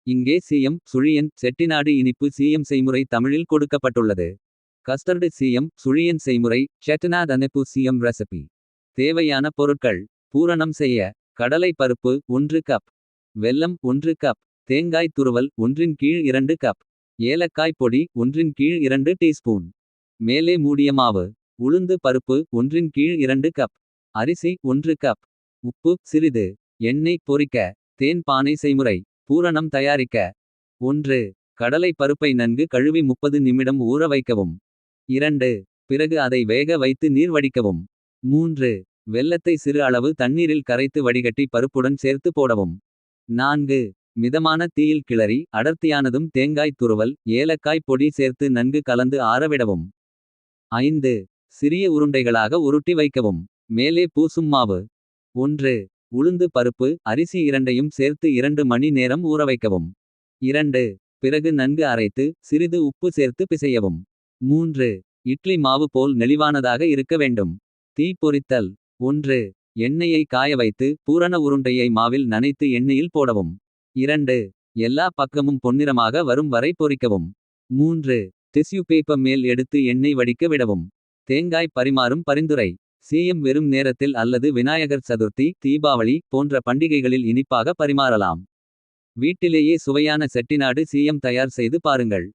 இங்கே சீயம் சுழியன் செட்டிநாடு இனிப்பு சீயம் செய்முறை தமிழில் கொடுக்கப்பட்டுள்ளது. கஸ்டர்டு சீயம் சுழியன் செய்முறை செட்டிநாட் அனுப்பு சீயம் ரெசிபி. தேவையான பொருட்கள். பூரணம் செய்ய கடலை பருப்பு 1 கப். வெல்லம் 1 கப். தேங்காய் துருவல் 1 கீழ் 2 கப். ஏலக்காய் பொடி 1 கீழ் 2 டீஸ்பூன். மேலே மூடிய மாவு. உளுந்து பருப்பு 1 கீழ் 2 கப். அரிசி 1 கப். உப்பு சிறிது. எண்ணெய் பொரிக்க. தேன் பானை செய்முறை. பூரணம் தயாரிக்க. 1. கடலை பருப்பை நன்கு கழுவி 30 நிமிடம் ஊற வைக்கவும். 2. பிறகு அதை வேக வைத்து நீர் வடிக்கவும். 3. வெல்லத்தை சிறு அளவு தண்ணீரில் கரைத்து வடிகட்டி பருப்புடன் சேர்த்து போடவும். 4. மிதமான தீயில் கிளறி அடர்த்தியானதும் தேங்காய் துருவல் ஏலக்காய் பொடி சேர்த்து நன்கு கலந்து ஆறவிடவும். 5. சிறிய உருண்டைகளாக உருட்டி வைக்கவும். மேலே பூசும் மாவு. 1. உளுந்து பருப்பு அரிசி இரண்டையும் சேர்த்து 2 மணி நேரம் ஊறவைக்கவும். 2. பிறகு நன்கு அரைத்து சிறிது உப்பு சேர்த்து பிசையவும். 3. இட்லி மாவு போல் நெளிவானதாக இருக்க வேண்டும். தீ பொரித்தல். 1. எண்ணெயை காய வைத்து பூரண உருண்டையை மாவில் நனைத்து எண்ணெயில் போடவும். 2. எல்லா பக்கமும் பொன்னிறமாக வரும் வரை பொரிக்கவும். 3. டிஷ்யூ பேப்பர் மேல் எடுத்து எண்ணெய் வடிக்க விடவும். தேங்காய் பரிமாறும் பரிந்துரை. சீயம் வெறும் நேரத்தில் அல்லது விநாயகர் சதுர்த்தி தீபாவளி போன்ற பண்டிகைகளில் இனிப்பாக பரிமாறலாம். வீட்டிலேயே சுவையான செட்டிநாடு சீயம் தயார் செய்து பாருங்கள்.